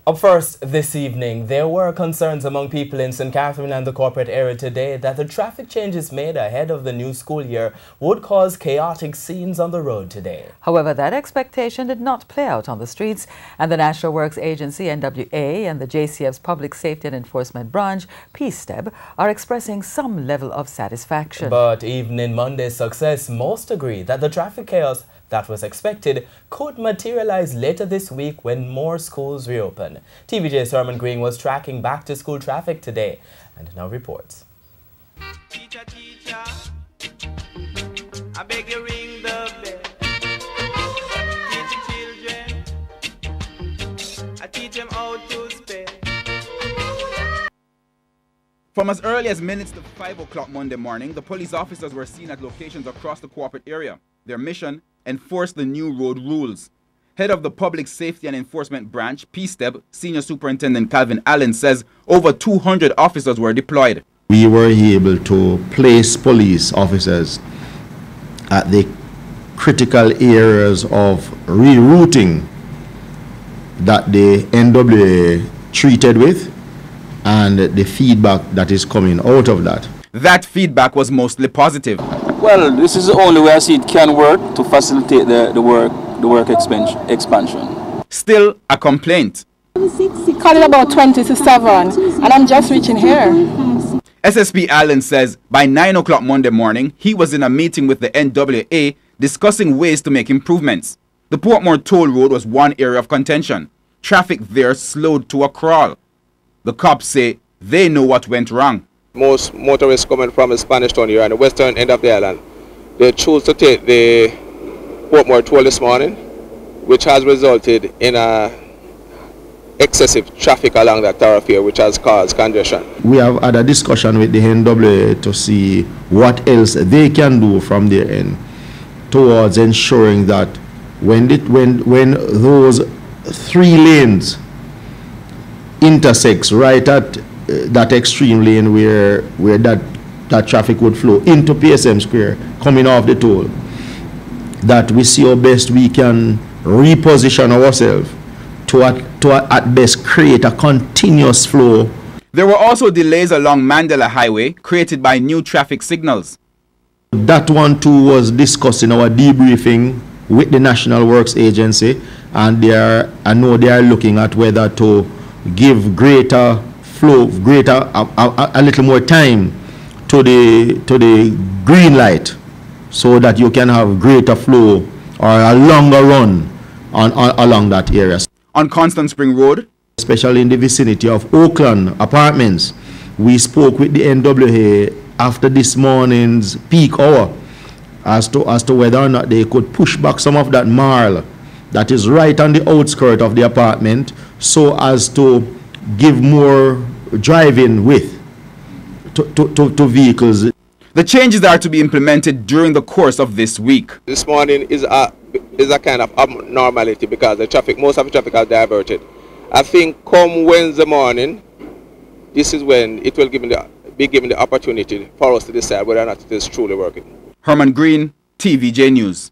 Up first this evening, there were concerns among people in St. Catherine and the corporate area today that the traffic changes made ahead of the new school year would cause chaotic scenes on the road today. However, that expectation did not play out on the streets, and the National Works Agency, NWA, and the JCF's Public Safety and Enforcement Branch, PSTEB, are expressing some level of satisfaction. But even in Monday's success, most agree that the traffic chaos that was expected could materialize later this week when more schools reopen. TVJ's Herman Green was tracking back-to-school traffic today and now reports. Teacher, I beg you ring the bell. Teach the children, I teach them how to spell. From as early as minutes to 5 o'clock Monday morning, the police officers were seen at locations across the corporate area. Their mission: enforce the new road rules. Head of the Public Safety and Enforcement Branch, PSTEB, Senior Superintendent Calvin Allen, says over 200 officers were deployed. We were able to place police officers at the critical areas of rerouting that the NWA treated with and the feedback that is coming out of that. That feedback was mostly positive. Well, this is the only way I see it can work to facilitate the work expansion. Still a complaint. Call it about 20 to 7 and I'm just reaching here. SSP Allen says by 9 o'clock Monday morning, he was in a meeting with the NWA discussing ways to make improvements. The Portmore Toll Road was one area of contention. Traffic there slowed to a crawl. The cops say they know what went wrong. Most motorists coming from the Spanish Town here on the western end of the island, they chose to take the Portmore Toll this morning, which has resulted in excessive traffic along that thoroughfare, which has caused congestion. We have had a discussion with the NWA to see what else they can do from their end towards ensuring that when those 3 lanes intersects right at that extreme lane where that traffic would flow into PSM Square coming off the toll, that we see how best we can reposition ourselves to at best create a continuous flow. There were also delays along Mandela Highway created by new traffic signals. That one too was discussed in our debriefing with the National Works Agency, and I know they are looking at whether to give greater flow, a little more time to the green light so that you can have greater flow or a longer run along that area. On Constant Spring Road, especially in the vicinity of Oakland Apartments, we spoke with the NWA after this morning's peak hour as to whether or not they could push back some of that marl that is right on the outskirts of the apartment so as to give more driving width to vehicles. The changes are to be implemented during the course of this week. This morning is a kind of abnormality because most of the traffic has diverted. I think come Wednesday morning, this is when it will be given the opportunity for us to decide whether or not it is truly working. Herman Green, TVJ News.